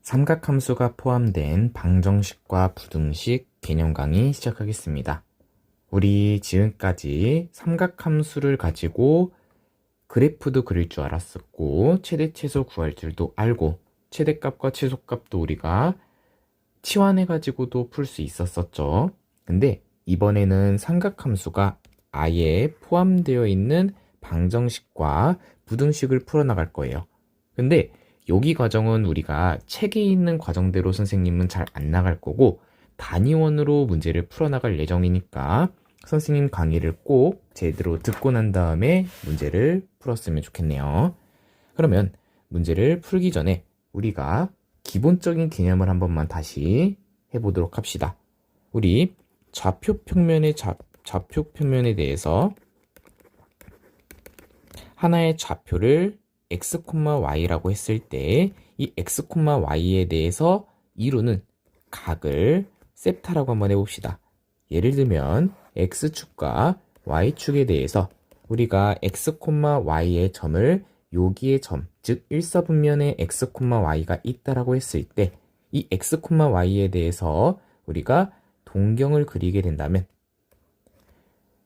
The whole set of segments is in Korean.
삼각함수가 포함된 방정식과 부등식 개념 강의 시작하겠습니다. 우리 지금까지 삼각함수를 가지고 그래프도 그릴 줄 알았었고, 최대 최소 구할 줄도 알고, 최대값과 최소값도 우리가 치환해가지고도 풀 수 있었었죠. 근데 이번에는 삼각함수가 아예 포함되어 있는 방정식과 부등식을 풀어나갈 거예요. 근데 여기 과정은 우리가 책에 있는 과정대로 선생님은 잘 안 나갈 거고, 단위원으로 문제를 풀어나갈 예정이니까 선생님 강의를 꼭 제대로 듣고 난 다음에 문제를 풀었으면 좋겠네요. 그러면 문제를 풀기 전에 우리가 기본적인 개념을 한 번만 다시 해보도록 합시다. 우리 좌표 평면에 대해서 하나의 좌표를 x, y라고 했을 때 이 x, y에 대해서 이루는 각을 세타라고 한번 해봅시다. 예를 들면 x축과 y축에 대해서 우리가 x, y의 점을 여기의 점, 즉 일사분면에 x, y가 있다라고 했을 때 이 x, y에 대해서 우리가 동경을 그리게 된다면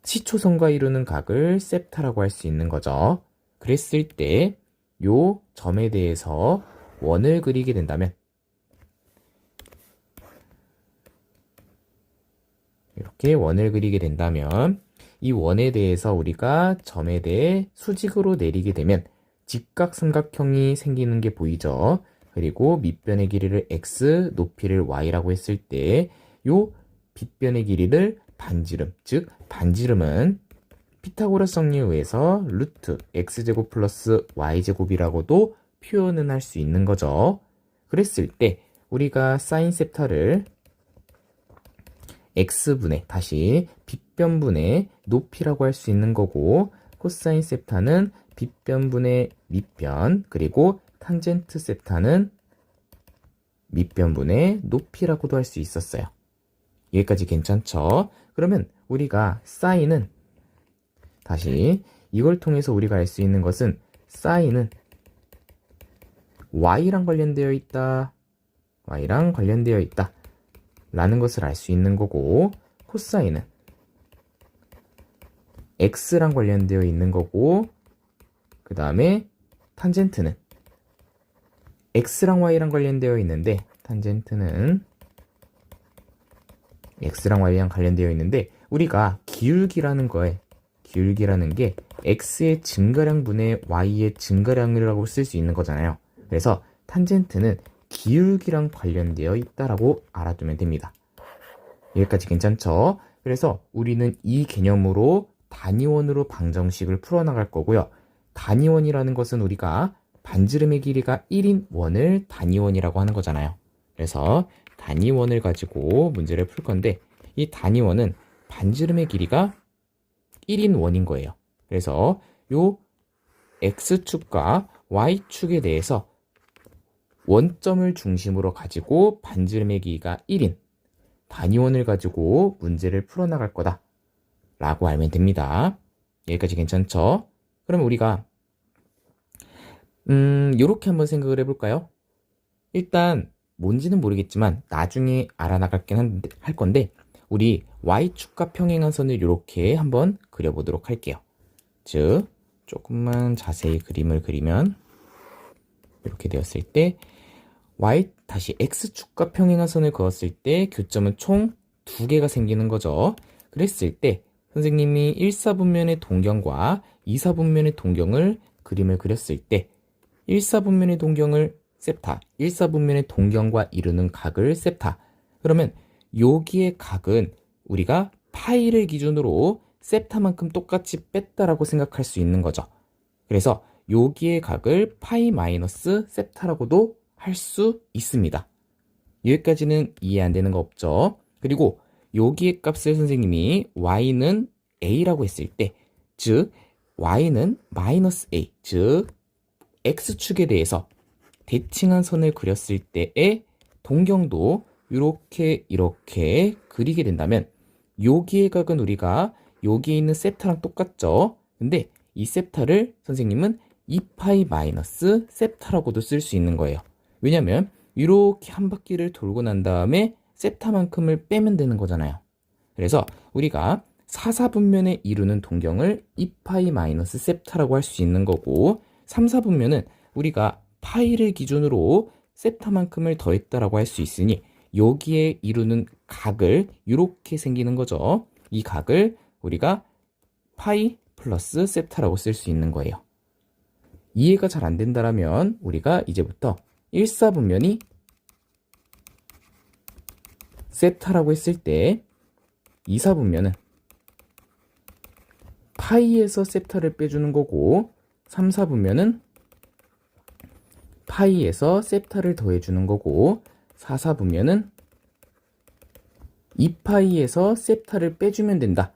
시초선과 이루는 각을 세타라고 할 수 있는 거죠. 그랬을 때 요 점에 대해서 원을 그리게 된다면 이렇게 원을 그리게 된다면 이 원에 대해서 우리가 점에 대해 수직으로 내리게 되면 직각삼각형이 생기는 게 보이죠. 그리고 밑변의 길이를 x, 높이를 y라고 했을 때 요 빗변의 길이를 반지름, 즉 반지름은 피타고라스 정리에 의해서 루트 x제곱 플러스 y제곱이라고도 표현은 할 수 있는 거죠. 그랬을 때 우리가 사인 세타를 x분의, 다시 빗변분의 높이라고 할 수 있는 거고, 코사인 세타는 빗변분의 밑변, 그리고 탄젠트 세타는 밑변분의 높이라고도 할 수 있었어요. 여기까지 괜찮죠? 그러면 우리가 사인은, 다시 이걸 통해서 우리가 알 수 있는 것은 사인은 y랑 관련되어 있다, y랑 관련되어 있다 라는 것을 알 수 있는 거고, 코사인은 x랑 관련되어 있는 거고, 그 다음에 탄젠트는 x랑 y랑 관련되어 있는데, 탄젠트는 x랑 y랑 관련되어 있는데, 우리가 기울기라는 게 x의 증가량분의 y의 증가량이라고 쓸 수 있는 거잖아요. 그래서 탄젠트는 기울기랑 관련되어 있다라고 알아두면 됩니다. 여기까지 괜찮죠? 그래서 우리는 이 개념으로 단위원으로 방정식을 풀어나갈 거고요. 단위원이라는 것은 우리가 반지름의 길이가 1인 원을 단위원이라고 하는 거잖아요. 그래서 단위원을 가지고 문제를 풀 건데, 이 단위원은 반지름의 길이가 1인 원인 거예요. 그래서 요 x축과 y축에 대해서 원점을 중심으로 가지고 반지름의 길이가 1인 단위원을 가지고 문제를 풀어나갈 거다 라고 알면 됩니다. 여기까지 괜찮죠? 그럼 우리가 요렇게 한번 생각을 해볼까요? 일단 뭔지는 모르겠지만 나중에 알아나갈긴 할 건데, 우리 y축과 평행한 선을 이렇게 한번 그려보도록 할게요. 즉 조금만 자세히 그림을 그리면 이렇게 되었을 때 다시 x축과 평행한 선을 그었을 때 교점은 총 2개가 생기는 거죠. 그랬을 때 선생님이 1사분면의 동경과 2사분면의 동경을 그림을 그렸을 때 1사분면의 동경을 세타, 1사분면의 동경과 이루는 각을 세타. 그러면 여기의 각은 우리가 파이를 기준으로 세타만큼 똑같이 뺐다라고 생각할 수 있는 거죠. 그래서 여기의 각을 파이 마이너스 세타라고도 할 수 있습니다. 여기까지는 이해 안 되는 거 없죠? 그리고 여기의 값을 선생님이 y는 a라고 했을 때, 즉 y는 마이너스 a, 즉 x축에 대해서 대칭한 선을 그렸을 때의 동경도 이렇게 그리게 된다면 여기의 각은 우리가 여기에 있는 세타랑 똑같죠? 근데 이 세타를 선생님은 2파이 마이너스 세타라고도 쓸 수 있는 거예요. 왜냐면 이렇게 한 바퀴를 돌고 난 다음에 세타만큼을 빼면 되는 거잖아요. 그래서 우리가 4사분면에 이루는 동경을 2파이 마이너스 세타라고 할 수 있는 거고, 3사분면은 우리가 파이를 기준으로 세타만큼을 더했다라고 할 수 있으니 여기에 이루는 각을 이렇게 생기는 거죠. 이 각을 우리가 파이 플러스 세타라고 쓸 수 있는 거예요. 이해가 잘 안 된다라면 우리가 이제부터 1사분면이 세타라고 했을 때 2사분면은 파이에서 세타를 빼주는 거고, 3사분면은 파이에서 세타를 더해주는 거고, 4사분면은 2파이에서 세타를 빼주면 된다.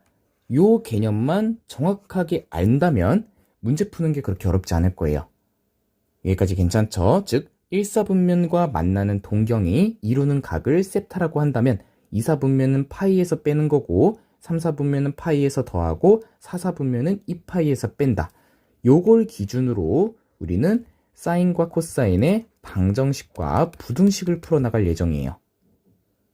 요 개념만 정확하게 안다면 문제 푸는 게 그렇게 어렵지 않을 거예요. 여기까지 괜찮죠? 즉 1사분면과 만나는 동경이 이루는 각을 세타라고 한다면 2사분면은 파이에서 빼는 거고, 3사분면은 파이에서 더하고, 4사분면은 2파이에서 뺀다. 요걸 기준으로 우리는 사인과 코사인의 방정식과 부등식을 풀어나갈 예정이에요.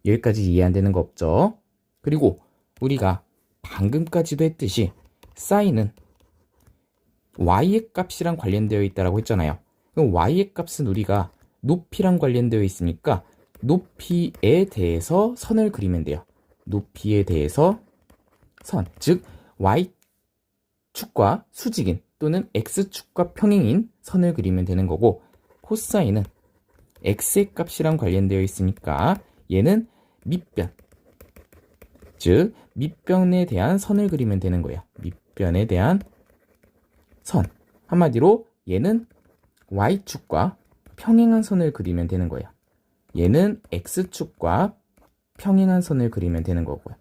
여기까지 이해 안 되는 거 없죠? 그리고 우리가 방금까지도 했듯이 사인은 y의 값이랑 관련되어 있다고 했잖아요. 그럼 y의 값은 우리가 높이랑 관련되어 있으니까 높이에 대해서 선을 그리면 돼요. 높이에 대해서 선, 즉 y축과 수직인 또는 x축과 평행인 선을 그리면 되는 거고, 코사인은 x의 값이랑 관련되어 있으니까 얘는 밑변, 즉 밑변에 대한 선을 그리면 되는 거예요. 밑변에 대한 선, 한마디로 얘는 y축과 평행한 선을 그리면 되는 거예요. 얘는 x축과 평행한 선을 그리면 되는 거고요.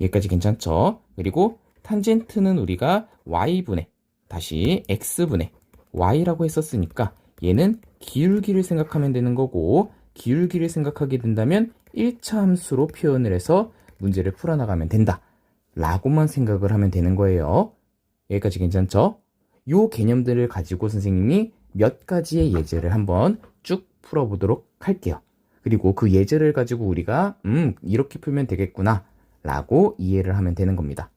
여기까지 괜찮죠? 그리고 탄젠트는 우리가 y분의 다시 x분의 y라고 했었으니까 얘는 기울기를 생각하면 되는 거고, 기울기를 생각하게 된다면 1차 함수로 표현을 해서 문제를 풀어나가면 된다 라고만 생각을 하면 되는 거예요. 여기까지 괜찮죠? 요 개념들을 가지고 선생님이 몇 가지의 예제를 한번 쭉 풀어보도록 할게요. 그리고 그 예제를 가지고 우리가 이렇게 풀면 되겠구나 라고 이해를 하면 되는 겁니다.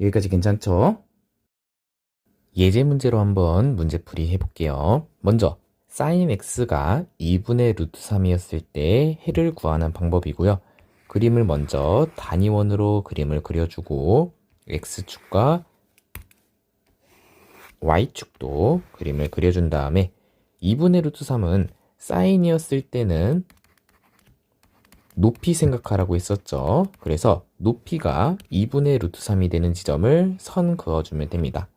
여기까지 괜찮죠? 예제 문제로 한번 문제풀이 해볼게요. 먼저 sin x가 2분의 루트 3이었을 때 해를 구하는 방법이고요. 그림을 먼저 단위원으로 그림을 그려주고 x축과 y축도 그림을 그려준 다음에 2분의 루트 3은 사인이었을 때는 높이 생각하라고 했었죠. 그래서 높이가 2분의 루트 3이 되는 지점을 선 그어주면 됩니다.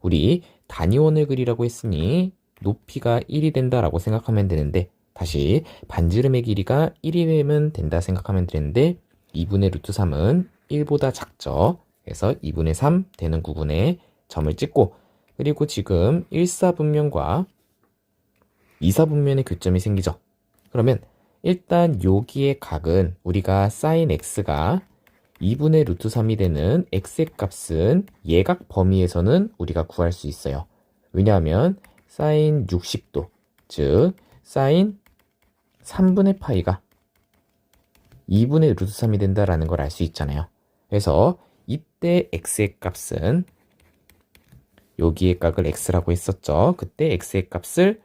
우리 단위원을 그리라고 했으니 높이가 1이 된다라고 생각하면 되는데, 다시 반지름의 길이가 1이 되면 된다 생각하면 되는데 2분의 루트 3은 1보다 작죠. 그래서 2분의 3 되는 구분에 점을 찍고, 그리고 지금 1사분면과 2사분면의 교점이 생기죠. 그러면 일단 여기의 각은 우리가 sin x가 2분의 루트 3이 되는 x의 값은 예각 범위에서는 우리가 구할 수 있어요. 왜냐하면 sin 60도, 즉 sin 3분의 파이가 2분의 루트 3이 된다라는 걸 알 수 있잖아요. 그래서 이때 x의 값은 여기의 값을 x라고 했었죠. 그때 x의 값을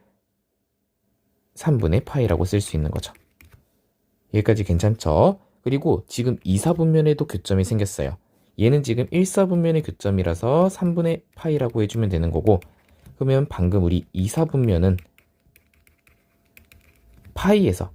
3분의 파이라고 쓸 수 있는 거죠. 여기까지 괜찮죠? 그리고 지금 2사분면에도 교점이 생겼어요. 얘는 지금 1사분면의 교점이라서 3분의 파이라고 해주면 되는 거고, 그러면 방금 우리 2사분면은 파이에서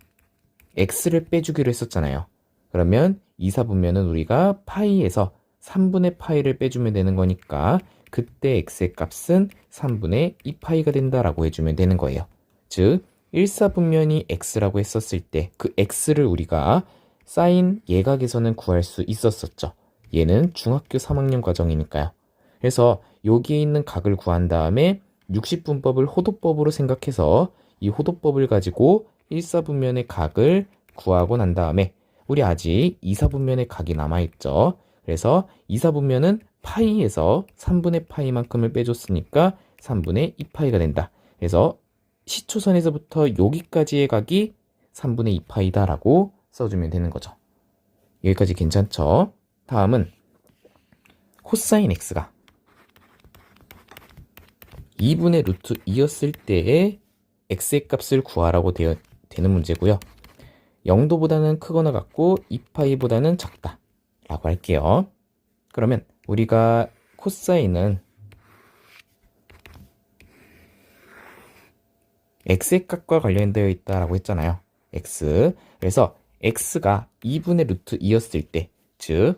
x를 빼주기로 했었잖아요. 그러면 2사분면은 우리가 파이에서 3분의 파이를 빼주면 되는 거니까 그때 x의 값은 3분의 2파이가 된다라고 해주면 되는 거예요. 즉 1사분면이 x라고 했었을 때 그 x를 우리가 사인 예각에서는 구할 수 있었었죠. 얘는 중학교 3학년 과정이니까요. 그래서 여기에 있는 각을 구한 다음에 60분법을 호도법으로 생각해서 이 호도법을 가지고 1사분면의 각을 구하고 난 다음에 우리 아직 2사분면의 각이 남아있죠. 그래서 2사분면은 파이에서 3분의 파이만큼을 빼줬으니까 3분의 2파이가 된다. 그래서 시초선에서부터 여기까지의 각이 3분의 2파이다 라고 써주면 되는 거죠. 여기까지 괜찮죠? 다음은 코사인 x가 2분의 루트 2였을 때의 x의 값을 구하라고 되는 문제고요. 0도보다는 크거나 같고 2파이보다는 작다 라고 할게요. 그러면 우리가 코사인은 x의 값과 관련되어 있다라고 했잖아요. x. 그래서 x가 2분의 루트 2였을 때, 즉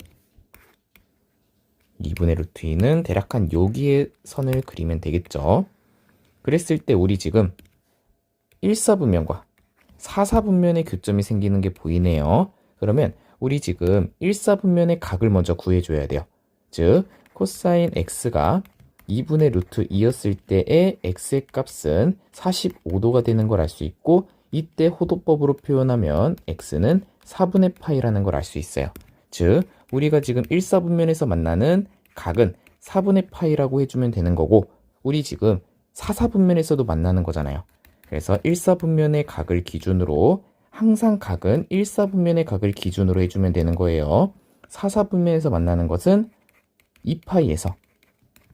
2분의 루트 2는 대략 한 여기에 선을 그리면 되겠죠. 그랬을 때 우리 지금 1사분면과 4사분면의 교점이 생기는 게 보이네요. 그러면 우리 지금 1사분면의 각을 먼저 구해줘야 돼요. 즉 코사인 x가 2분의 루트 2였을 때의 x의 값은 45도가 되는 걸 알 수 있고, 이때 호도법으로 표현하면 x는 4분의 파이라는 걸 알 수 있어요. 즉 우리가 지금 1사분면에서 만나는 각은 4분의 파이라고 해주면 되는 거고, 우리 지금 4사분면에서도 만나는 거잖아요. 그래서 1사분면의 각을 기준으로, 항상 각은 1사분면의 각을 기준으로 해주면 되는 거예요. 4사분면에서 만나는 것은 2파이에서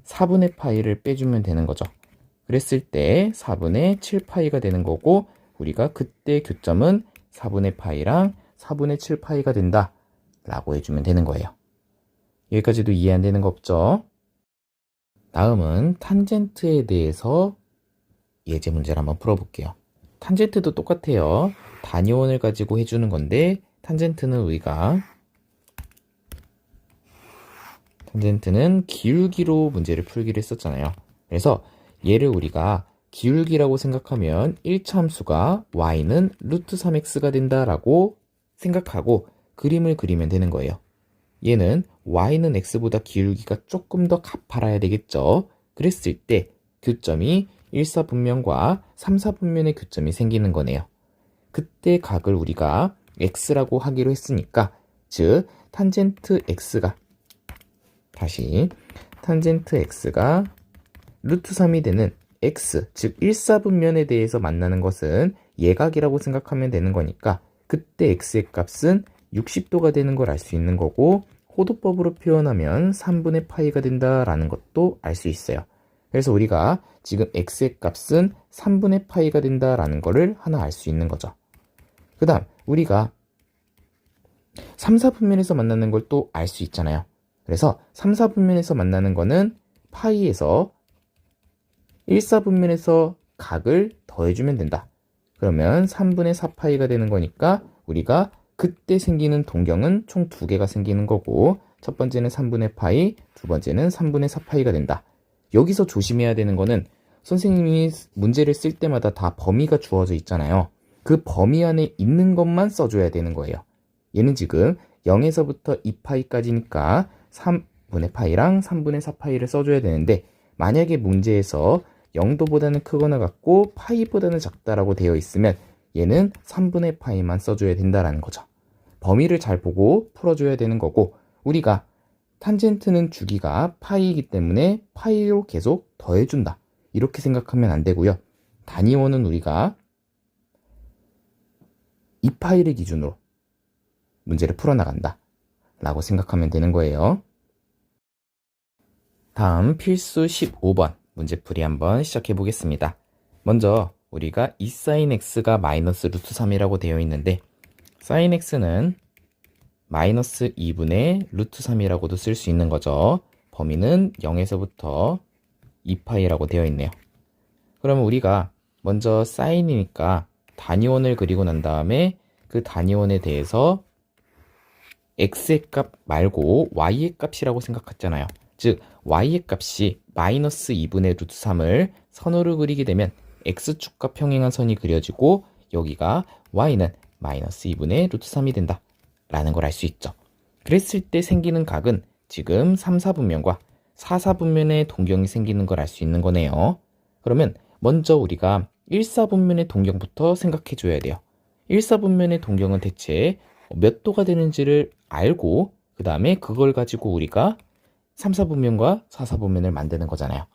4분의 파이를 빼주면 되는 거죠. 그랬을 때 4분의 7파이가 되는 거고, 우리가 그때 교점은 4분의 파이랑 4분의 7파이가 된다 라고 해주면 되는 거예요. 여기까지도 이해 안 되는 거 없죠? 다음은 탄젠트에 대해서 예제 문제를 한번 풀어볼게요. 탄젠트도 똑같아요. 단위원을 가지고 해주는 건데, 탄젠트는 기울기로 문제를 풀기로 했었잖아요. 그래서 얘를 우리가 기울기라고 생각하면 1차 함수가 y는 루트 3x가 된다라고 생각하고 그림을 그리면 되는 거예요. 얘는 y는 x보다 기울기가 조금 더 가파라야 되겠죠. 그랬을 때 교점이 1사분면과 3사분면의 교점이 생기는 거네요. 그때 각을 우리가 x라고 하기로 했으니까, 즉 탄젠트 x가 루트 3이 되는 x, 즉 1사분면에 대해서 만나는 것은 예각이라고 생각하면 되는 거니까, 그때 x의 값은 60도가 되는 걸 알 수 있는 거고, 호도법으로 표현하면 3분의 파이가 된다라는 것도 알 수 있어요. 그래서 우리가 지금 x의 값은 3분의 파이가 된다라는 거를 하나 알 수 있는 거죠. 그 다음 우리가 3, 4분면에서 만나는 걸 또 알 수 있잖아요. 그래서 3, 4분면에서 만나는 거는 파이에서 1, 4분면에서 각을 더해주면 된다. 그러면 3분의 4파이가 되는 거니까 우리가 그때 생기는 동경은 총 2개가 생기는 거고, 첫 번째는 3분의 파이, 두 번째는 3분의 4파이가 된다. 여기서 조심해야 되는 거는 선생님이 문제를 쓸 때마다 다 범위가 주어져 있잖아요. 그 범위 안에 있는 것만 써줘야 되는 거예요. 얘는 지금 0에서부터 2파이까지니까 3분의 파이랑 3분의 4파이를 써줘야 되는데, 만약에 문제에서 0도보다는 크거나 같고 파이보다는 작다라고 되어 있으면 얘는 3분의 파이만 써줘야 된다라는 거죠. 범위를 잘 보고 풀어줘야 되는 거고, 우리가 탄젠트는 주기가 파이이기 때문에 파이로 계속 더해준다 이렇게 생각하면 안 되고요. 단위원은 우리가 2파이를 기준으로 문제를 풀어나간다 라고 생각하면 되는 거예요. 다음 필수 15번 문제풀이 한번 시작해 보겠습니다. 먼저 우리가 2sin x가 마이너스 루트 3이라고 되어 있는데, sin x는 마이너스 2분의 루트 3이라고도 쓸 수 있는 거죠. 범위는 0에서부터 2파이라고 되어 있네요. 그러면 우리가 먼저 사인이니까 단위원을 그리고 난 다음에 그 단위원에 대해서 x의 값 말고 y의 값이라고 생각했잖아요. 즉 y의 값이 마이너스 2분의 루트 3을 선으로 그리게 되면 x축과 평행한 선이 그려지고, 여기가 y는 마이너스 2분의 루트 3이 된다 라는 걸 알 수 있죠. 그랬을 때 생기는 각은 지금 3, 4분면과 4, 4분면의 동경이 생기는 걸 알 수 있는 거네요. 그러면 먼저 우리가 1, 4분면의 동경부터 생각해 줘야 돼요. 1, 4분면의 동경은 대체 몇 도가 되는지를 알고, 그 다음에 그걸 가지고 우리가 3, 4분면과 4, 4분면을 만드는 거잖아요.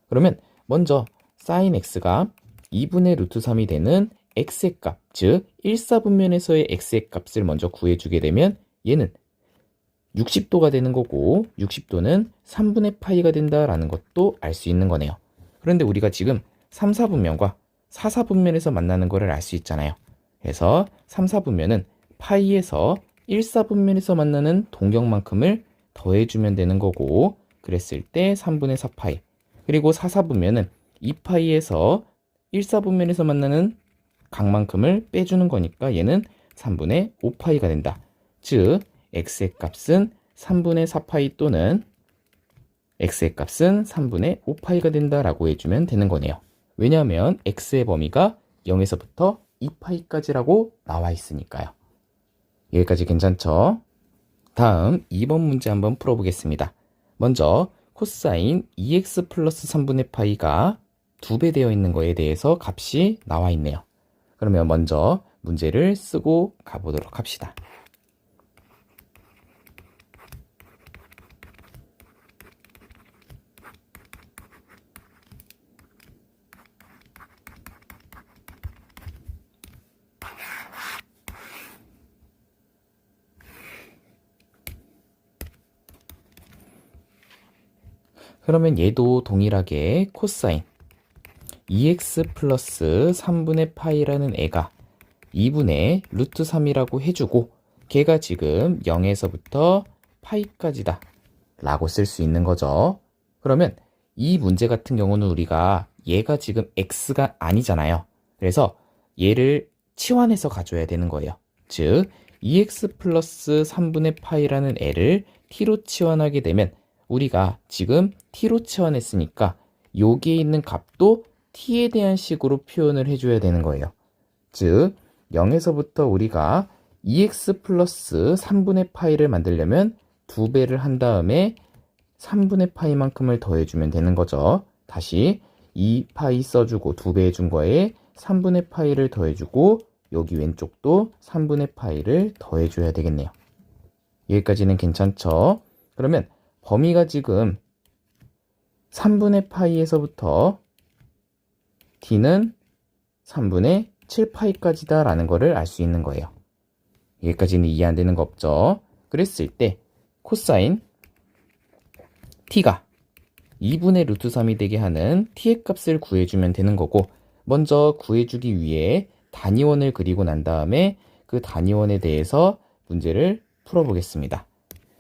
그러면 먼저 sin x가 2분의 루트 3이 되는 x의 값, 즉 1사분면에서의 x의 값을 먼저 구해주게 되면 얘는 60도가 되는 거고 60도는 3분의 파이가 된다라는 것도 알 수 있는 거네요. 그런데 우리가 지금 3, 4분면과 4, 4분면에서 만나는 거를 알 수 있잖아요. 그래서 3, 4분면은 파이에서 1, 4분면에서 만나는 동경만큼을 더해주면 되는 거고 그랬을 때 3분의 4파이 그리고 4, 4분면은 2파이에서 1, 4분면에서 만나는 각만큼을 빼주는 거니까 얘는 3분의 5파이가 된다. 즉 x의 값은 3분의 4파이 또는 x의 값은 3분의 5파이가 된다라고 해주면 되는 거네요. 왜냐하면 x의 범위가 0에서부터 2파이까지라고 나와 있으니까요. 여기까지 괜찮죠? 다음 2번 문제 한번 풀어보겠습니다. 먼저 코사인 2x 플러스 3분의 파이가 2배 되어 있는 거에 대해서 값이 나와 있네요. 그러면 먼저 문제를 쓰고 가보도록 합시다. 그러면 얘도 동일하게 코사인 2x 플러스 3분의 파이라는 애가 2분의 루트 3이라고 해주고 걔가 지금 0에서부터 파이까지다 라고 쓸 수 있는 거죠. 그러면 이 문제 같은 경우는 우리가 얘가 지금 x가 아니잖아요. 그래서 얘를 치환해서 가져야 되는 거예요. 즉 2x 플러스 3분의 파이라는 애를 t로 치환하게 되면 우리가 지금 t로 치환했으니까 여기에 있는 값도 t에 대한 식으로 표현을 해줘야 되는 거예요. 즉 0에서부터 우리가 2x 플러스 3분의 파이를 만들려면 2배를 한 다음에 3분의 파이만큼을 더해주면 되는 거죠. 다시 2파이 써주고 2배 해준 거에 3분의 파이를 더해주고 여기 왼쪽도 3분의 파이를 더해줘야 되겠네요. 여기까지는 괜찮죠? 그러면 범위가 지금 3분의 파이에서부터 t는 3분의 7파이까지다 라는 거를 알 수 있는 거예요. 여기까지는 이해 안 되는 거 없죠? 그랬을 때 코사인 t가 2분의 루트 3이 되게 하는 t의 값을 구해주면 되는 거고 먼저 구해주기 위해 단위원을 그리고 난 다음에 그 단위원에 대해서 문제를 풀어보겠습니다.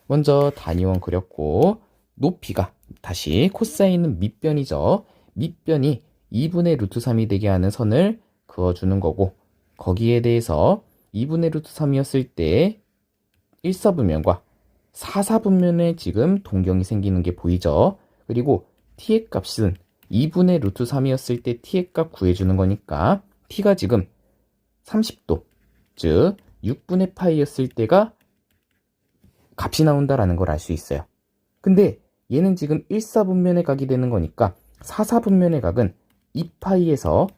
먼저 단위원 그렸고 높이가 다시 코사인은 밑변이죠. 밑변이 2분의 루트 3이 되게 하는 선을 그어주는 거고 거기에 대해서 2분의 루트 3이었을 때 1사분면과 4사분면에 지금 동경이 생기는 게 보이죠. 그리고 t의 값은 2분의 루트 3이었을 때 t의 값 구해주는 거니까 t가 지금 30도 즉 6분의 파이였을 때가 값이 나온다라는 걸 알 수 있어요. 근데 얘는 지금 1사분면의 각이 되는 거니까 4사분면의 각은 2파이에서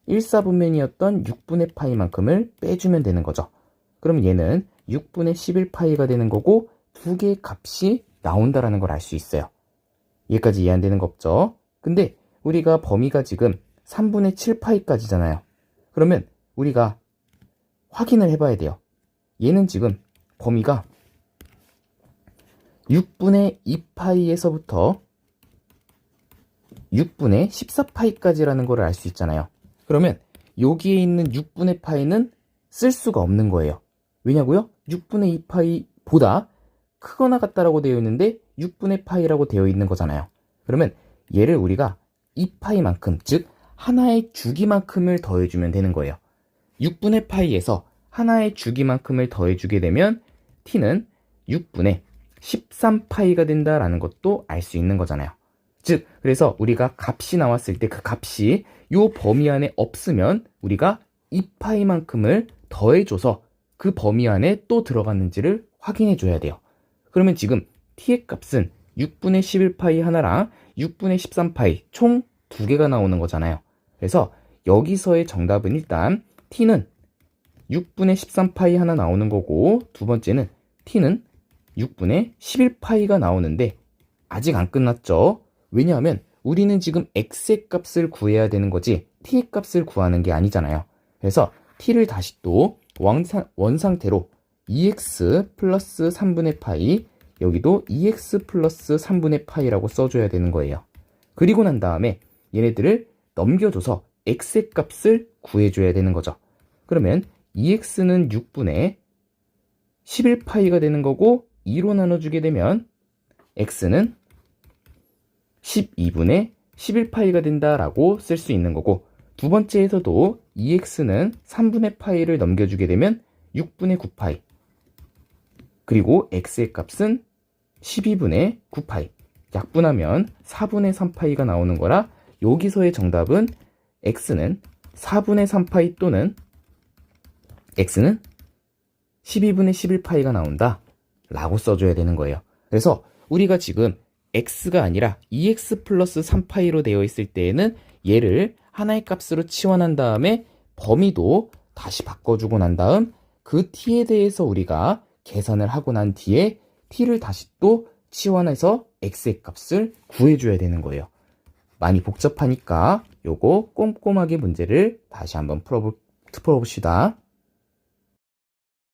1사분면이었던 6분의 파이만큼을 빼주면 되는 거죠. 그럼 얘는 6분의 11파이가 되는 거고 두 개의 값이 나온다라는 걸 알 수 있어요. 여기까지 이해 안 되는 거 없죠? 근데 우리가 범위가 지금 3분의 7파이까지잖아요. 그러면 우리가 확인을 해봐야 돼요. 얘는 지금 범위가 6분의 2파이에서부터 6분의 14파이까지라는 걸 알 수 있잖아요. 그러면 여기에 있는 6분의 파이는 쓸 수가 없는 거예요. 왜냐고요? 6분의 2파이보다 크거나 같다라고 되어 있는데 6분의 파이라고 되어 있는 거잖아요. 그러면 얘를 우리가 2파이만큼, 즉 하나의 주기만큼을 더해주면 되는 거예요. 6분의 파이에서 하나의 주기만큼을 더해주게 되면 t는 6분의 13파이가 된다라는 것도 알 수 있는 거잖아요. 즉 그래서 우리가 값이 나왔을 때 그 값이 요 범위 안에 없으면 우리가 2파이만큼을 더해줘서 그 범위 안에 또 들어갔는지를 확인해 줘야 돼요. 그러면 지금 t의 값은 6분의 11파이 하나랑 6분의 13파이 총 2개가 나오는 거잖아요. 그래서 여기서의 정답은 일단 t는 6분의 13파이 하나 나오는 거고 두 번째는 t는 6분의 11파이가 나오는데 아직 안 끝났죠. 왜냐하면 우리는 지금 x의 값을 구해야 되는 거지 t의 값을 구하는 게 아니잖아요. 그래서 t를 다시 또 원상태로 2x 플러스 3분의 파이, 여기도 2x 플러스 3분의 파이라고 써줘야 되는 거예요. 그리고 난 다음에 얘네들을 넘겨줘서 x의 값을 구해줘야 되는 거죠. 그러면 2x는 6분의 11파이가 되는 거고 2로 나눠주게 되면 x는 12분의 11파이가 된다라고 쓸 수 있는 거고, 두 번째에서도 2x는 3분의 파이를 넘겨주게 되면 6분의 9파이, 그리고 x의 값은 12분의 9파이, 약분하면 4분의 3파이가 나오는 거라 여기서의 정답은 x는 4분의 3파이 또는 x는 12분의 11파이가 나온다 라고 써줘야 되는 거예요. 그래서 우리가 지금 x가 아니라 2x 플러스 3파이로 되어 있을 때에는 얘를 하나의 값으로 치환한 다음에 범위도 다시 바꿔주고 난 다음 그 t에 대해서 우리가 계산을 하고 난 뒤에 t를 다시 또 치환해서 x의 값을 구해줘야 되는 거예요. 많이 복잡하니까 요거 꼼꼼하게 문제를 다시 한번 풀어봅시다.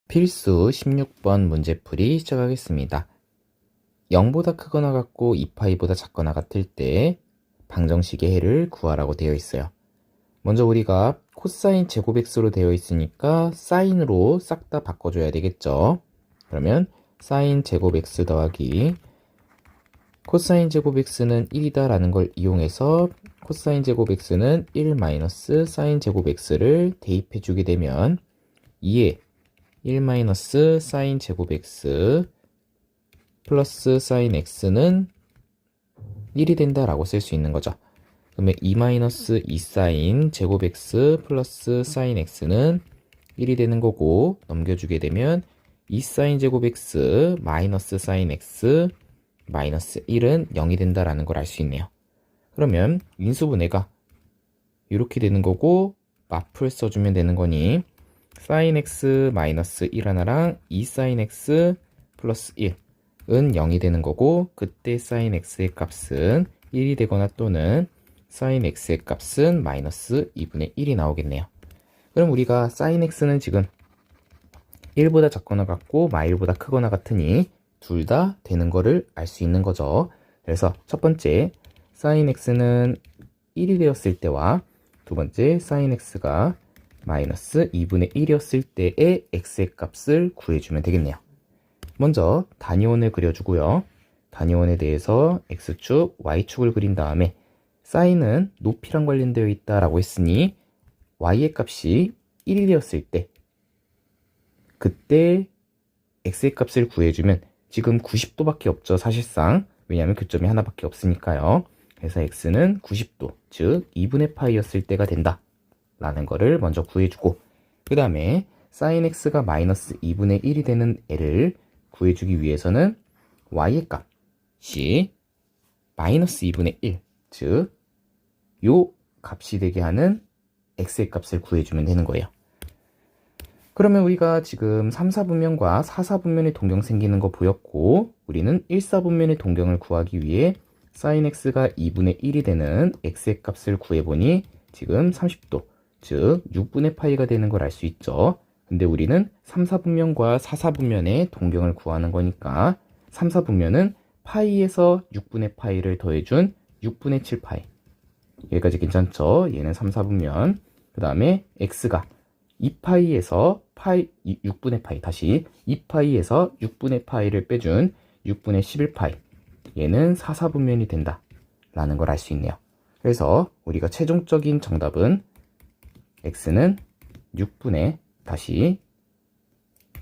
필수 16번 문제풀이 시작하겠습니다. 0보다 크거나 같고 2파이보다 작거나 같을 때 방정식의 해를 구하라고 되어 있어요. 먼저 우리가 코사인 제곱 x로 되어 있으니까 사인으로 싹 다 바꿔줘야 되겠죠. 그러면 사인 제곱 x 더하기 코사인 제곱 x는 1이다 라는 걸 이용해서 코사인 제곱 x는 1 마이너스 사인 제곱 x를 대입해 주게 되면 2에 1 마이너스 사인 제곱 x 플러스 사인 x는 1이 된다라고 쓸 수 있는 거죠. 그러면 2 마이너스 2 사인 제곱 x 플러스 사인 x는 1이 되는 거고, 넘겨주게 되면 2 사인 제곱 x 마이너스 사인 x 마이너스 1은 0이 된다라는 걸 알 수 있네요. 그러면 인수분해가 이렇게 되는 거고 마플 써주면 되는 거니 사인 x 마이너스 1 하나랑 2 사인 x 플러스 1은 0이 되는 거고, 그때 사인 x의 값은 1이 되거나 또는 사인 x의 값은 마이너스 2분의 1이 나오겠네요. 그럼 우리가 사인 x는 지금 1보다 작거나 같고 마일보다 크거나 같으니 둘 다 되는 거를 알 수 있는 거죠. 그래서 첫 번째 사인 x는 1이 되었을 때와 두 번째 사인 x가 마이너스 2분의 1이었을 때의 x의 값을 구해주면 되겠네요. 먼저 단위원을 그려주고요. 단위원에 대해서 x축, y축을 그린 다음에 사인은 높이랑 관련되어 있다라고 했으니 y의 값이 1이 되었을 때 그때 x의 값을 구해주면 지금 90도밖에 없죠, 사실상. 왜냐하면 교점이 하나밖에 없으니까요. 그래서 x는 90도, 즉 2분의 파이였을 때가 된다 라는 거를 먼저 구해주고, 그 다음에 sin x가 마이너스 2분의 1이 되는 애를 구해주기 위해서는 y의 값이 마이너스 2분의 1, 즉 요 값이 되게 하는 x의 값을 구해주면 되는 거예요. 그러면 우리가 지금 3, 4분면과 4, 4분면의 동경 생기는 거 보였고, 우리는 1, 4분면의 동경을 구하기 위해 sin x가 2분의 1이 되는 x의 값을 구해보니 지금 30도, 즉 6분의 파이가 되는 걸 알 수 있죠. 근데 우리는 3, 4분면과 4, 4분면의 동경을 구하는 거니까 3, 4분면은 파이에서 6분의 파이를 더해준 6분의 7파이, 여기까지 괜찮죠? 얘는 3, 4분면. 그 다음에 x가 2파이에서 6분의 파이, 다시 2파이에서 6분의 파이를 빼준 6분의 11파이, 얘는 4, 4분면이 된다 라는 걸 알 수 있네요. 그래서 우리가 최종적인 정답은 x는 6분의 다시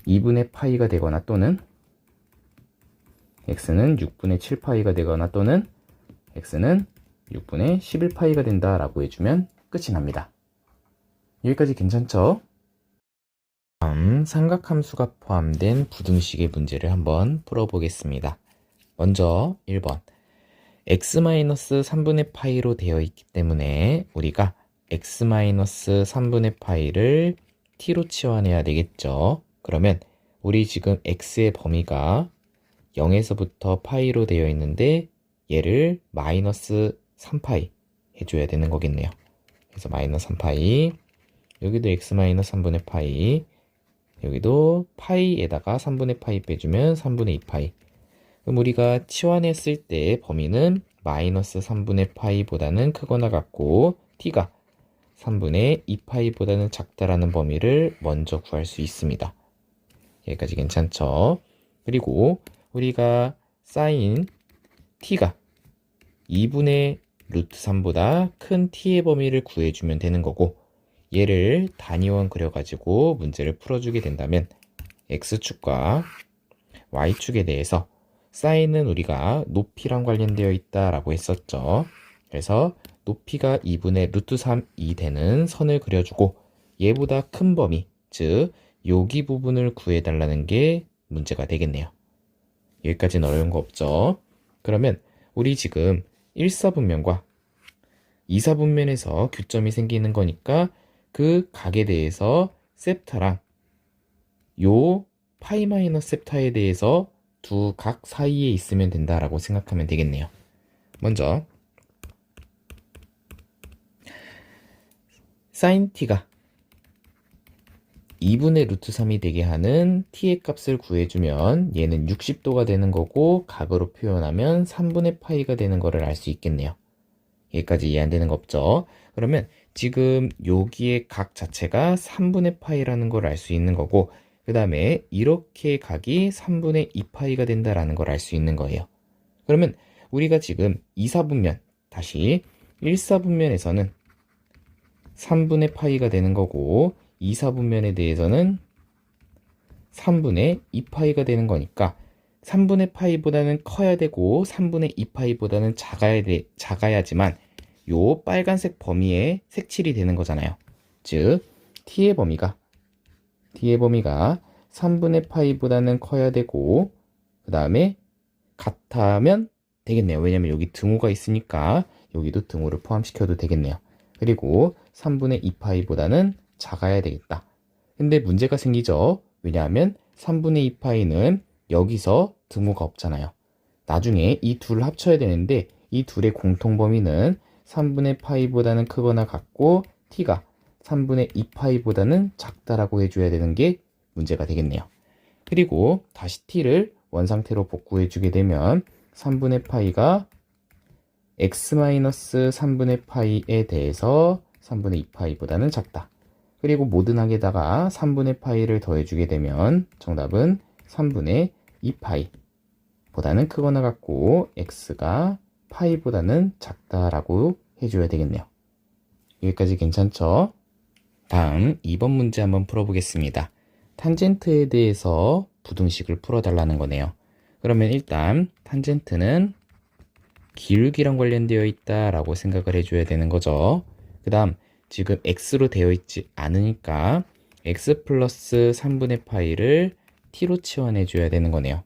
2분의 파이가 되거나 또는 x는 6분의 7파이가 되거나 또는 x는 6분의 11파이가 된다 라고 해주면 끝이 납니다. 여기까지 괜찮죠? 다음 삼각함수가 포함된 부등식의 문제를 한번 풀어보겠습니다. 먼저 1번 x-3분의 파이로 되어 있기 때문에 우리가 x-3분의 파이를 t로 치환해야 되겠죠. 그러면 우리 지금 x의 범위가 0에서부터 파이로 되어 있는데 얘를 마이너스 3파이 해줘야 되는 거겠네요. 그래서 마이너스 3파이, 여기도 x 마이너스 3분의 파이, 여기도 파이에다가 3분의 파이 빼주면 3분의 2파이. 그럼 우리가 치환했을 때 범위는 마이너스 3분의 파이보다는 크거나 같고 t가 3분의 2파이보다는 작다라는 범위를 먼저 구할 수 있습니다. 여기까지 괜찮죠? 그리고 우리가 사인 t가 2분의 루트 3보다 큰 t의 범위를 구해주면 되는 거고, 얘를 단위원 그려가지고 문제를 풀어주게 된다면 x축과 y축에 대해서 사인은 우리가 높이랑 관련되어 있다라고 했었죠. 그래서 높이가 2분의 루트 3이 되는 선을 그려주고 얘보다 큰 범위, 즉 여기 부분을 구해달라는 게 문제가 되겠네요. 여기까지는 어려운 거 없죠? 그러면 우리 지금 1사분면과 2사분면에서 교점이 생기는 거니까 그 각에 대해서 셉타랑 요 파이 마이너스 셉타에 대해서 두 각 사이에 있으면 된다라고 생각하면 되겠네요. 먼저 사인 t가 2분의 루트 3이 되게 하는 t의 값을 구해주면 얘는 60도가 되는 거고 각으로 표현하면 3분의 파이가 되는 거를 알 수 있겠네요. 여기까지 이해 안 되는 거 없죠? 그러면 지금 여기의 각 자체가 3분의 파이라는 걸 알 수 있는 거고, 그 다음에 이렇게 각이 3분의 2파이가 된다라는 걸 알 수 있는 거예요. 그러면 우리가 지금 2사분면, 다시 1사분면에서는 3분의 파이가 되는 거고 2사분면에 대해서는 3분의 2파이가 되는 거니까 3분의 파이보다는 커야 되고 3분의 2파이보다는 작아야지만 요 빨간색 범위에 색칠이 되는 거잖아요. 즉 t의 범위가 3분의 파이보다는 커야 되고 그 다음에 같다면 되겠네요. 왜냐면 여기 등호가 있으니까 여기도 등호를 포함시켜도 되겠네요. 그리고 3분의 2파이보다는 작아야 되겠다. 근데 문제가 생기죠. 왜냐하면 3분의 2파이는 여기서 등호가 없잖아요. 나중에 이 둘을 합쳐야 되는데 이 둘의 공통 범위는 3분의 파이보다는 크거나 같고 t가 3분의 2파이보다는 작다라고 해줘야 되는 게 문제가 되겠네요. 그리고 다시 t를 원상태로 복구해주게 되면 3분의 파이가 x-3분의 파이에 대해서 3분의 2파이보다는 작다. 그리고 모든 항에다가 3분의 파이를 더해주게 되면 정답은 3분의 2파이보다는 크거나 같고 x가 파이보다는 작다라고 해줘야 되겠네요. 여기까지 괜찮죠? 다음 2번 문제 한번 풀어보겠습니다. 탄젠트에 대해서 부등식을 풀어달라는 거네요. 그러면 일단 탄젠트는 기울기랑 관련되어 있다라고 생각을 해줘야 되는 거죠. 그 다음 지금 x로 되어 있지 않으니까 x 플러스 3분의 파이를 t로 치환해 줘야 되는 거네요.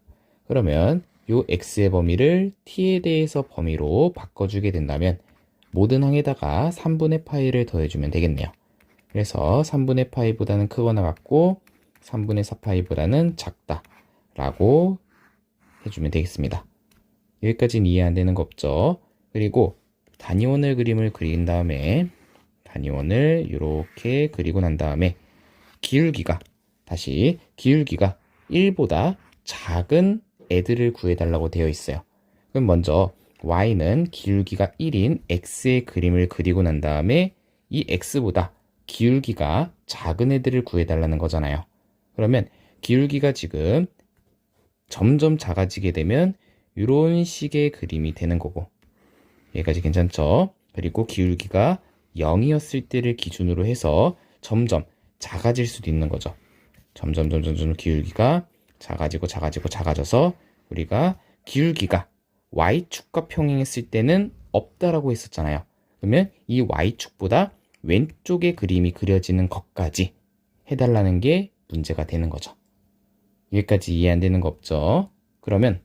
그러면 요 x의 범위를 t에 대해서 범위로 바꿔주게 된다면 모든 항에다가 3분의 파이를 더해주면 되겠네요. 그래서 3분의 파이보다는 크거나 같고 3분의 4파이보다는 작다 라고 해주면 되겠습니다. 여기까지는 이해 안 되는 거 없죠? 그리고 단위원을 그림을 그린 다음에 단위원을 이렇게 그리고 난 다음에 기울기가 1보다 작은 애들을 구해달라고 되어 있어요. 그럼 먼저 y는 기울기가 1인 x의 그림을 그리고 난 다음에 이 x보다 기울기가 작은 애들을 구해달라는 거잖아요. 그러면 기울기가 지금 점점 작아지게 되면 이런 식의 그림이 되는 거고, 여기까지 괜찮죠? 그리고 기울기가 0이었을 때를 기준으로 해서 점점 작아질 수도 있는 거죠. 점점 기울기가 작아져서 우리가 기울기가 y축과 평행했을 때는 없다라고 했었잖아요. 그러면 이 y축보다 왼쪽에 그림이 그려지는 것까지 해달라는 게 문제가 되는 거죠. 여기까지 이해 안 되는 거 없죠? 그러면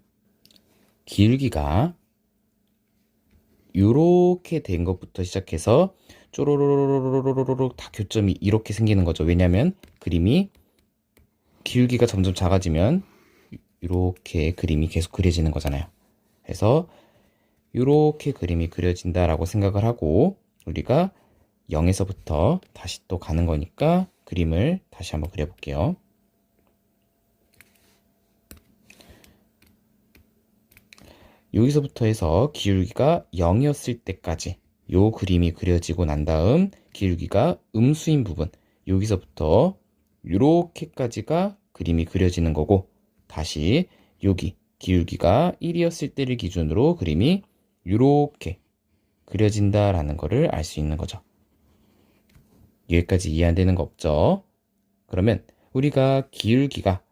기울기가 이렇게 된 것부터 시작해서 쪼로로로로로로로로 다 교점이 이렇게 생기는 거죠. 왜냐하면 그림이 기울기가 점점 작아지면 이렇게 그림이 계속 그려지는 거잖아요. 그래서 이렇게 그림이 그려진다라고 생각을 하고 우리가 0에서부터 다시 또 가는 거니까 그림을 다시 한번 그려볼게요. 여기서부터 해서 기울기가 0이었을 때까지 요 그림이 그려지고 난 다음 기울기가 음수인 부분 여기서부터 이렇게까지가 그림이 그려지는 거고 다시 여기 기울기가 1이었을 때를 기준으로 그림이 이렇게 그려진다라는 거를 알 수 있는 거죠. 여기까지 이해 안 되는 거 없죠? 그러면 우리가 기울기가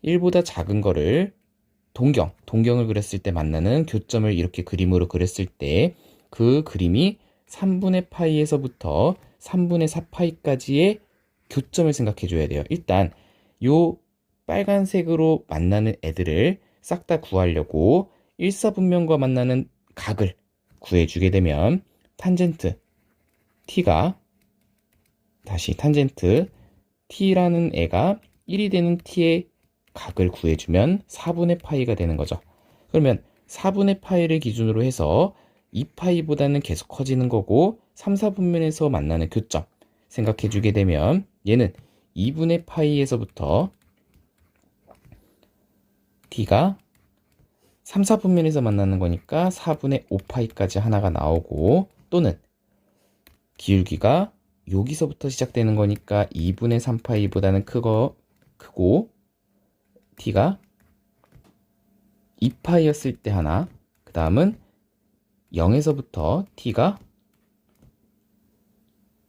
1보다 작은 거를 동경을 그렸을 때 만나는 교점을 이렇게 그림으로 그렸을 때 그 그림이 3분의 파이에서부터 3분의 4파이까지의 교점을 생각해 줘야 돼요. 일단 요 빨간색으로 만나는 애들을 싹 다 구하려고 일사분면과 만나는 각을 구해주게 되면 탄젠트 t가 다시 탄젠트 t라는 애가 1이 되는 t의 각을 구해주면 4분의 파이가 되는 거죠. 그러면 4분의 파이를 기준으로 해서 2파이보다는 계속 커지는 거고 3, 4분면에서 만나는 교점 생각해 주게 되면 얘는 2분의 파이에서부터 t가 3, 4분면에서 만나는 거니까 4분의 5파이까지 하나가 나오고 또는 기울기가 여기서부터 시작되는 거니까 2분의 3파이보다는 크고 t가 2파이였을 때 하나 그 다음은 0에서부터 t가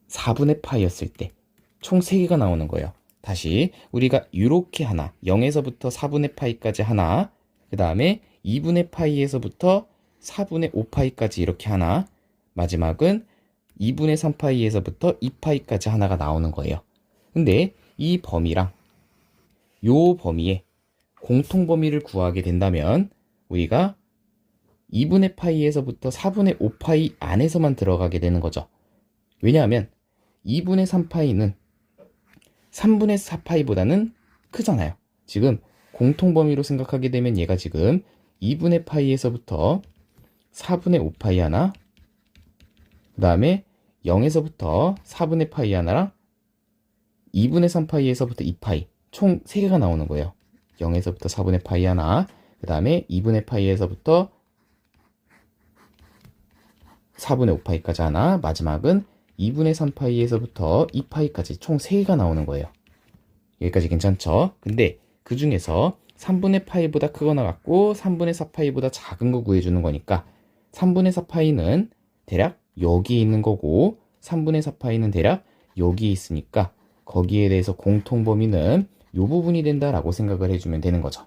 4분의 파이였을 때 총 3개가 나오는 거예요. 다시 우리가 이렇게 하나 0에서부터 4분의 파이까지 하나 그 다음에 2분의 파이에서부터 4분의 5파이까지 이렇게 하나 마지막은 2분의 3파이에서부터 2파이까지 하나가 나오는 거예요. 근데 이 범위랑 요 범위에 공통 범위를 구하게 된다면 우리가 2분의 파이에서부터 4분의 5파이 안에서만 들어가게 되는 거죠. 왜냐하면 2분의 3파이는 3분의 4파이보다는 크잖아요. 지금 공통 범위로 생각하게 되면 얘가 지금 2분의 파이에서부터 4분의 5파이 하나 그 다음에 0에서부터 4분의 파이 하나랑 2분의 3파이에서부터 2파이 총 3개가 나오는 거예요. 0에서부터 4분의 파이 하나 그 다음에 2분의 파이에서부터 4분의 5파이까지 하나 마지막은 2분의 3파이에서부터 2파이까지 총 3개가 나오는 거예요. 여기까지 괜찮죠? 근데 그 중에서 3분의 파이보다 크거나 같고 3분의 4파이보다 작은 거 구해주는 거니까 3분의 4파이는 대략 여기 있는 거고 3분의 4파이는 대략 여기 있으니까 거기에 대해서 공통 범위는 이 부분이 된다라고 생각을 해주면 되는 거죠.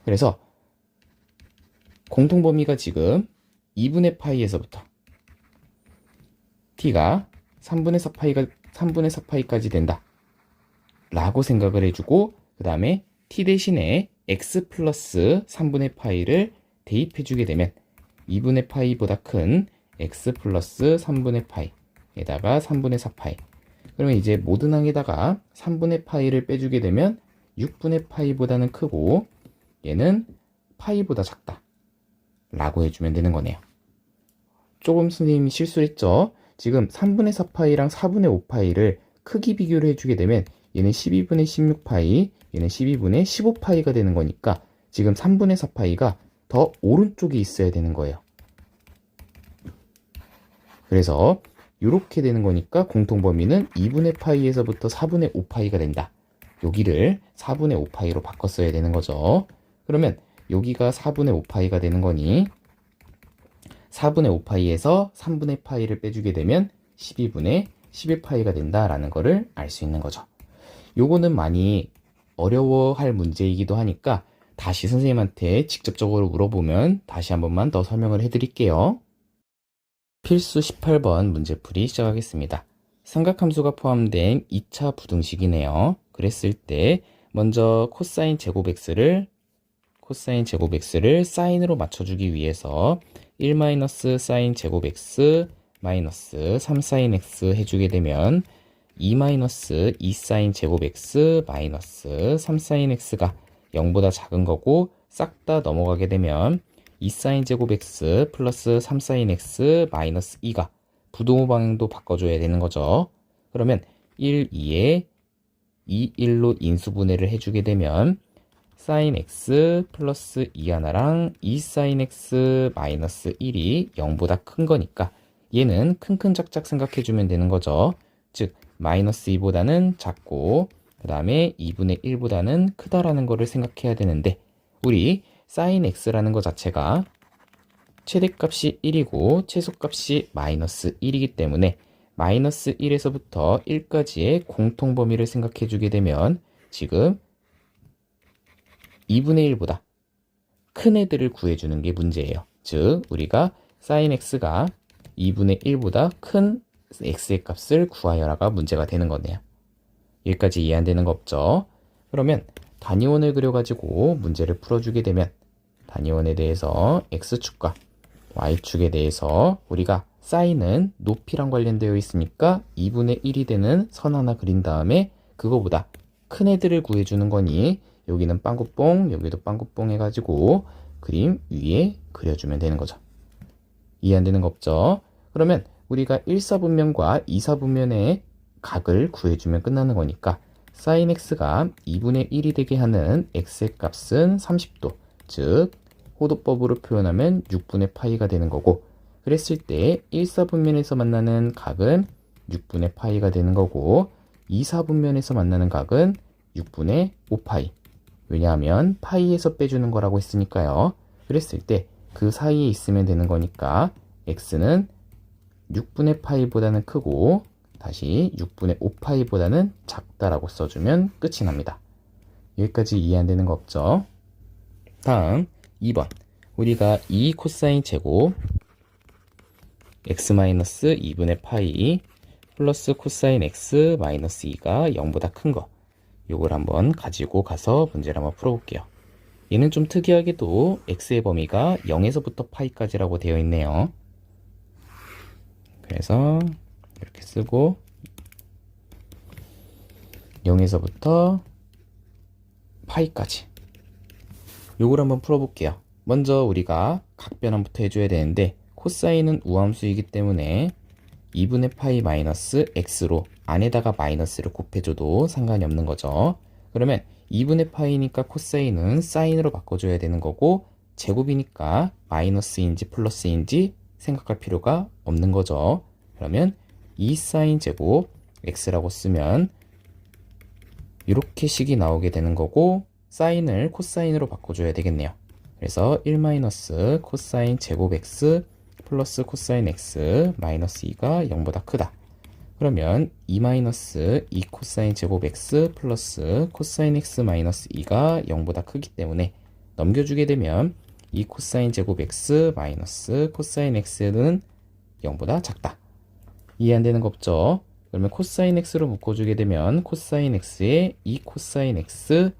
그래서 공통 범위가 지금 2분의 파이에서부터 t가 3분의 4파이까지 된다 라고 생각을 해주고 그 다음에 t 대신에 x 플러스 3분의 파이를 대입해 주게 되면 2분의 파이보다 큰 x 플러스 3분의 파이에다가 3분의 4파이 그러면 이제 모든 항에다가 3분의 파이를 빼주게 되면 6분의 파이보다는 크고 얘는 파이보다 작다 라고 해주면 되는 거네요. 조금 선생님이 실수했죠? 지금 3분의 4파이랑 4분의 5파이를 크기 비교를 해주게 되면 얘는 12분의 16파이, 얘는 12분의 15파이가 되는 거니까 지금 3분의 4파이가 더 오른쪽에 있어야 되는 거예요. 그래서 이렇게 되는 거니까 공통 범위는 2분의 파이에서부터 4분의 5파이가 된다. 여기를 4분의 5파이로 바꿨어야 되는 거죠. 그러면 여기가 4분의 5파이가 되는 거니 4분의 5파이에서 3분의 파이를 빼주게 되면 12분의 11파이가 된다라는 거를 알 수 있는 거죠. 요거는 많이 어려워할 문제이기도 하니까 다시 선생님한테 직접적으로 물어보면 다시 한 번만 더 설명을 해드릴게요. 필수 18번 문제풀이 시작하겠습니다. 삼각함수가 포함된 2차 부등식이네요. 그랬을 때 먼저 코사인 제곱 x를 사인으로 맞춰주기 위해서 1-사인 제곱 x 마이너스 3사인 x 해주게 되면 2-2사인 제곱 x 마이너스 3사인 x가 0보다 작은 거고 싹 다 넘어가게 되면 2sin 제곱 x 플러스 3sin x 마이너스 2가 부동호 방향도 바꿔줘야 되는 거죠. 그러면 1, 2에 2, 1로 인수분해를 해주게 되면 sin x 플러스 2 하나랑 2sin x 마이너스 1이 0보다 큰 거니까 얘는 큰큰 작작 생각해주면 되는 거죠. 즉 마이너스 2보다는 작고 그 다음에 2분의 1보다는 크다라는 거를 생각해야 되는데 우리 sin x라는 것 자체가 최대값이 1이고 최소값이 마이너스 1이기 때문에 마이너스 1에서부터 1까지의 공통범위를 생각해 주게 되면 지금 2분의 1보다 큰 애들을 구해주는 게 문제예요. 즉 우리가 sin x가 2분의 1보다 큰 x의 값을 구하여라가 문제가 되는 거네요. 여기까지 이해 안 되는 거 없죠? 그러면 단위원을 그려가지고 문제를 풀어주게 되면 단위원에 대해서 x축과 y축에 대해서 우리가 사인은 높이랑 관련되어 있으니까 2분의 1이 되는 선 하나 그린 다음에 그거보다 큰 애들을 구해주는 거니 여기는 빵구뽕 여기도 빵구뽕 해가지고 그림 위에 그려주면 되는 거죠. 이해 안 되는 거 없죠? 그러면 우리가 1사분면과 2사분면의 각을 구해주면 끝나는 거니까 sin x가 2분의 1이 되게 하는 x의 값은 30도 즉 호도법으로 표현하면 6분의 파이가 되는 거고 그랬을 때 1사분면에서 만나는 각은 6분의 파이가 되는 거고 2사분면에서 만나는 각은 6분의 5파이 왜냐하면 파이에서 빼주는 거라고 했으니까요. 그랬을 때 그 사이에 있으면 되는 거니까 x는 6분의 파이보다는 크고 다시 6분의 5파이보다는 작다라고 써주면 끝이 납니다. 여기까지 이해 안 되는 거 없죠? 다음 2번 우리가 2 코사인 제곱 x 2분의 파이 플러스 코사인 x 마이너스 2가 0보다 큰 거 요걸 한번 가지고 가서 문제를 한번 풀어볼게요. 얘는 좀 특이하게도 x의 범위가 0에서부터 파이까지라고 되어 있네요. 그래서 이렇게 쓰고 0에서부터 파이까지 요걸 한번 풀어볼게요. 먼저 우리가 각변환부터 해줘야 되는데 코사인은 우함수이기 때문에 2분의 파이 마이너스 x로 안에다가 마이너스를 곱해줘도 상관이 없는 거죠. 그러면 2분의 파이니까 코사인은 사인으로 바꿔줘야 되는 거고 제곱이니까 마이너스인지 플러스인지 생각할 필요가 없는 거죠. 그러면 2사인 제곱 x라고 쓰면 이렇게 식이 나오게 되는 거고 사인을 코사인으로 바꿔줘야 되겠네요. 그래서 1 마이너스 코사인 제곱 x 플러스 코사인 x 마이너스 2가 0보다 크다. 그러면 2 마이너스 2 코사인 제곱 x 플러스 코사인 x 마이너스 2가 0보다 크기 때문에 넘겨주게 되면 2 코사인 제곱 x 마이너스 코사인 x는 0보다 작다. 이해 안 되는 거 없죠? 그러면 코사인 x로 묶어주게 되면 코사인 x에 2 코사인 x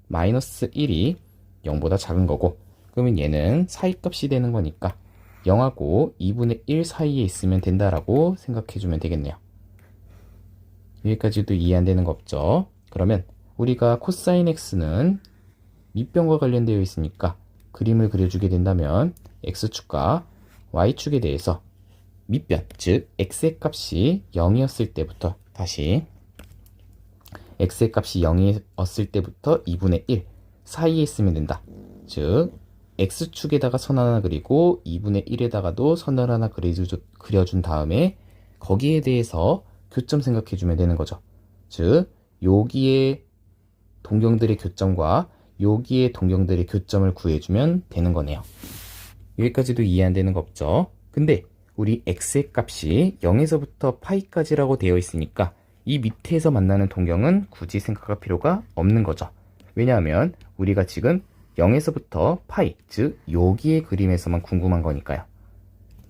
마이너스 1이 0보다 작은 거고 그러면 얘는 사이값이 되는 거니까 0하고 2분의 1 사이에 있으면 된다라고 생각해주면 되겠네요. 여기까지도 이해 안 되는 거 없죠? 그러면 우리가 코사인 x는 밑변과 관련되어 있으니까 그림을 그려주게 된다면 x축과 y축에 대해서 밑변, 즉 x의 값이 0이었을 때부터 다시 x의 값이 0이었을 때부터 2분의 1 사이에 있으면 된다. 즉 x축에다가 선 하나 그리고 2분의 1에다가도 선을 하나 그려준 다음에 거기에 대해서 교점 생각해주면 되는 거죠. 즉 여기에 동경들의 교점과 여기에 동경들의 교점을 구해주면 되는 거네요. 여기까지도 이해 안 되는 거 없죠? 근데 우리 x의 값이 0에서부터 파이까지라고 되어 있으니까 이 밑에서 만나는 동경은 굳이 생각할 필요가 없는 거죠. 왜냐하면 우리가 지금 0에서부터 파이, 즉 여기의 그림에서만 궁금한 거니까요.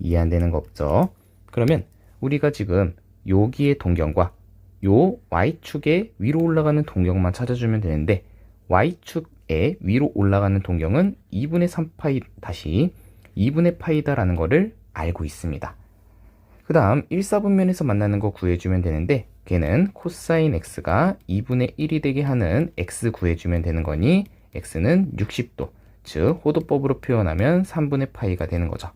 이해 안 되는 거 없죠? 그러면 우리가 지금 여기의 동경과 요 y축의 위로 올라가는 동경만 찾아주면 되는데 y축의 위로 올라가는 동경은 2분의 3파이 다시 2분의 파이다라는 거를 알고 있습니다. 그 다음 1사분면에서 만나는 거 구해주면 되는데 걔는 코사인 x가 2분의 1이 되게 하는 x 구해주면 되는 거니 x는 60도 즉 호도법으로 표현하면 3분의 파이가 되는 거죠.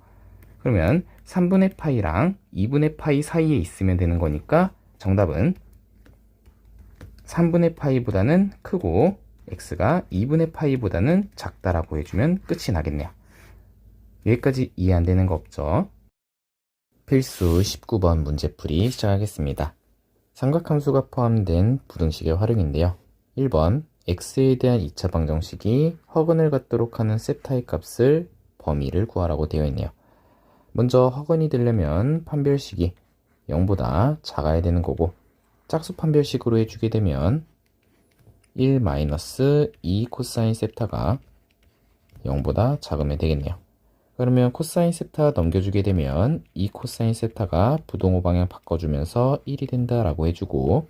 그러면 3분의 파이랑 2분의 파이 사이에 있으면 되는 거니까 정답은 3분의 파이보다는 크고 x가 2분의 파이보다는 작다라고 해주면 끝이 나겠네요. 여기까지 이해 안 되는 거 없죠? 필수 19번 문제풀이 시작하겠습니다. 삼각함수가 포함된 부등식의 활용인데요. 1번 x에 대한 2차 방정식이 허근을 갖도록 하는 세타의 값을 범위를 구하라고 되어 있네요. 먼저 허근이 되려면 판별식이 0보다 작아야 되는 거고, 짝수 판별식으로 해주게 되면 1-2 코사인 세타가 0보다 작으면 되겠네요. 그러면 코사인 세타 넘겨주게 되면 2 코사인 세타가 부동호 방향 바꿔주면서 1이 된다라고 해주고,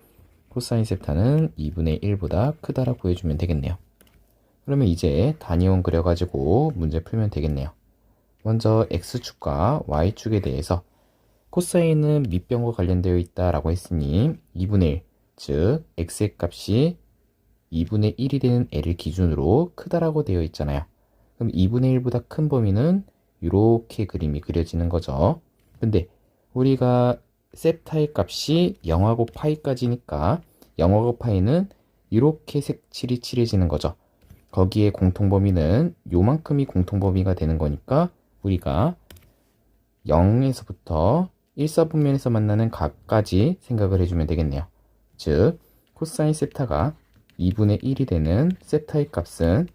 코사인 세타는 2분의 1보다 크다라고 해주면 되겠네요. 그러면 이제 단위원 그려가지고 문제 풀면 되겠네요. 먼저 x축과 y축에 대해서 코사인은 밑변과 관련되어 있다라고 했으니 2분의 1, 즉 x의 값이 2분의 1이 되는 애를 기준으로 크다라고 되어 있잖아요. 그럼 2분의 1보다 큰 범위는 이렇게 그림이 그려지는 거죠. 근데 우리가 세타의 값이 0하고 파이까지니까 0하고 파이는 이렇게 색칠이 칠해지는 거죠. 거기에 공통범위는 요만큼이 공통범위가 되는 거니까 우리가 0에서부터 1사분면에서 만나는 값까지 생각을 해주면 되겠네요. 즉 코사인 세타가 2분의 1이 되는 세타의 값은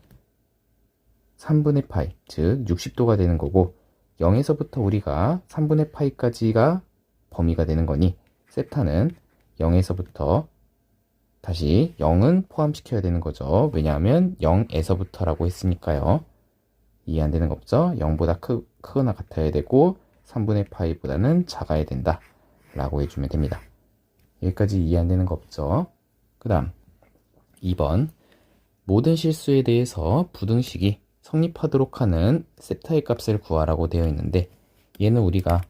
3분의 파이, 즉 60도가 되는 거고, 0에서부터 우리가 3분의 파이까지가 범위가 되는 거니 세타는 0에서부터 다시 0은 포함시켜야 되는 거죠. 왜냐하면 0에서부터라고 했으니까요. 이해 안 되는 거 없죠? 0보다 크거나 같아야 되고 3분의 파이보다는 작아야 된다 라고 해주면 됩니다. 여기까지 이해 안 되는 거 없죠? 그 다음 2번 모든 실수에 대해서 부등식이 성립하도록 하는 세타의 값을 구하라고 되어 있는데, 얘는 우리가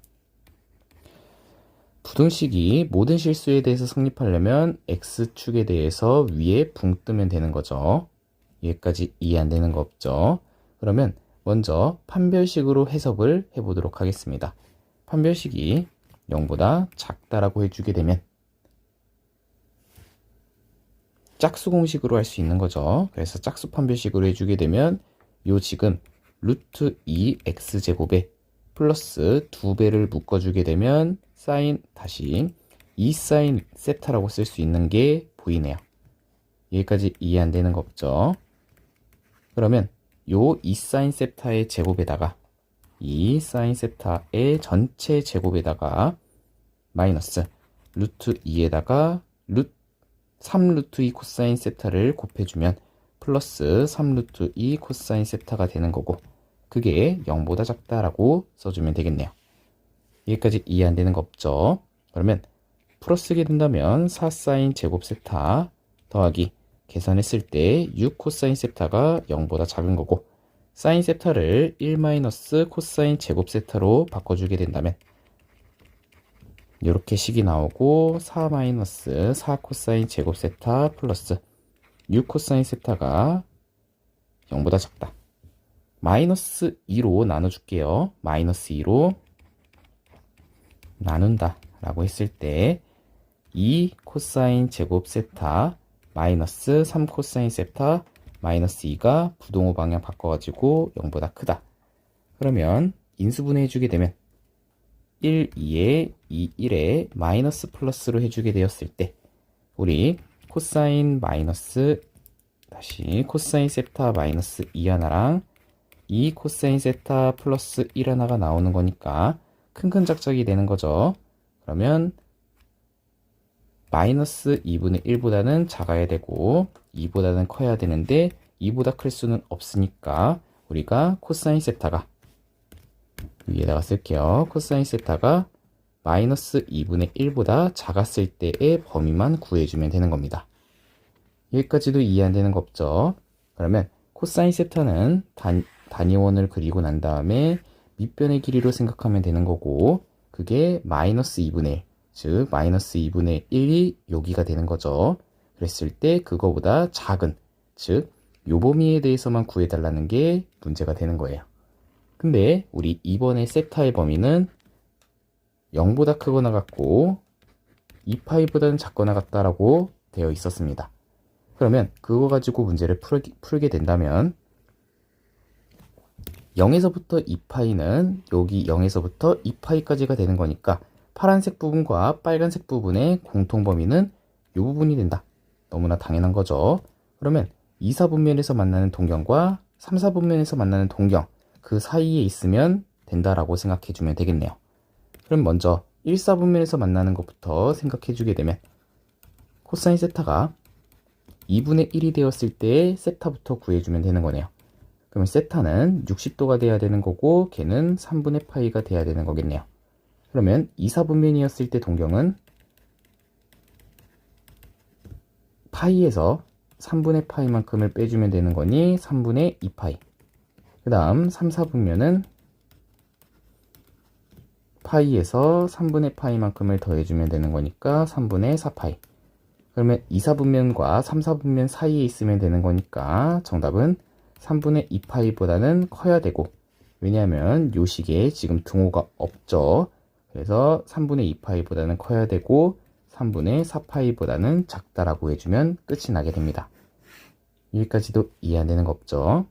부등식이 모든 실수에 대해서 성립하려면 x축에 대해서 위에 붕 뜨면 되는 거죠. 여기까지 이해 안 되는 거 없죠? 그러면 먼저 판별식으로 해석을 해보도록 하겠습니다. 판별식이 0보다 작다라고 해주게 되면 짝수 공식으로 할 수 있는 거죠. 그래서 짝수 판별식으로 해주게 되면 요 지금 루트 2x제곱에 플러스 2배를 묶어주게 되면 사인 다시 2사인 세타라고 쓸 수 있는 게 보이네요. 여기까지 이해 안 되는 거 없죠? 그러면 요 2사인 세타의 제곱에다가 2사인 세타의 전체 제곱에다가 마이너스 루트 2에다가 3루트 2 코사인 세타를 곱해주면 플러스 3루트 2 코사인 세타가 되는 거고, 그게 0보다 작다라고 써주면 되겠네요. 여기까지 이해 안 되는 거 없죠? 그러면 풀어쓰게 된다면 4사인 제곱 세타 더하기 계산했을 때 6 코사인 세타가 0보다 작은 거고, 사인 세타를 1 마이너스 코사인 제곱 세타로 바꿔주게 된다면 이렇게 식이 나오고 4 마이너스 4 코사인 제곱 세타 플러스 6 코사인 세타가 0보다 작다. 마이너스 2로 나눠줄게요. 마이너스 2로 나눈다 라고 했을 때 2 코사인 제곱 세타 마이너스 3 코사인 세타 마이너스 2가 부동호 방향 바꿔가지고 0보다 크다. 그러면 인수분해 해주게 되면 1, 2에 2, 1에 마이너스 플러스로 해주게 되었을 때 우리 코사인 마이너스 다시 코사인 세타 마이너스 2 하나랑 2 코사인 세타 플러스 1 하나가 나오는 거니까 큰 작작이 되는 거죠. 그러면 마이너스 2분의 1보다는 작아야 되고 2보다는 커야 되는데 2보다 클 수는 없으니까 우리가 코사인 세타가 위에다가 쓸게요. 코사인 세타가 마이너스 2분의 1보다 작았을 때의 범위만 구해주면 되는 겁니다. 여기까지도 이해 안 되는 거 없죠? 그러면 코사인 세타는 단위원을 그리고 난 다음에 밑변의 길이로 생각하면 되는 거고, 그게 마이너스 2분의 1, 즉 마이너스 2분의 1이 여기가 되는 거죠. 그랬을 때 그거보다 작은, 즉 요 범위에 대해서만 구해달라는 게 문제가 되는 거예요. 근데 우리 이번에 세타의 범위는 0보다 크거나 같고 2파이보다는 작거나 같다라고 되어 있었습니다. 그러면 그거 가지고 문제를 풀게 된다면 0에서부터 2파이는 여기 0에서부터 2파이까지가 되는 거니까 파란색 부분과 빨간색 부분의 공통 범위는 이 부분이 된다. 너무나 당연한 거죠. 그러면 2, 4분면에서 만나는 동경과 3, 4분면에서 만나는 동경 그 사이에 있으면 된다라고 생각해 주면 되겠네요. 그럼 먼저 1, 4분면에서 만나는 것부터 생각해 주게 되면 코사인 세타가 2분의 1이 되었을 때 세타부터 구해주면 되는 거네요. 그러면 세타는 60도가 돼야 되는 거고 걔는 3분의 파이가 돼야 되는 거겠네요. 그러면 2, 4분면이었을 때 동경은 파이에서 3분의 파이만큼을 빼주면 되는 거니 3분의 2파이. 그 다음 3, 4분면은 파이에서 3분의 파이만큼을 더해주면 되는 거니까 3분의 4파이. 그러면 2, 4분면과 3, 4분면 사이에 있으면 되는 거니까 정답은 3분의 2파이보다는 커야 되고, 왜냐하면 요 식에 지금 등호가 없죠. 그래서 3분의 2파이보다는 커야 되고 3분의 4파이보다는 작다라고 해주면 끝이 나게 됩니다. 여기까지도 이해 안 되는 거 없죠?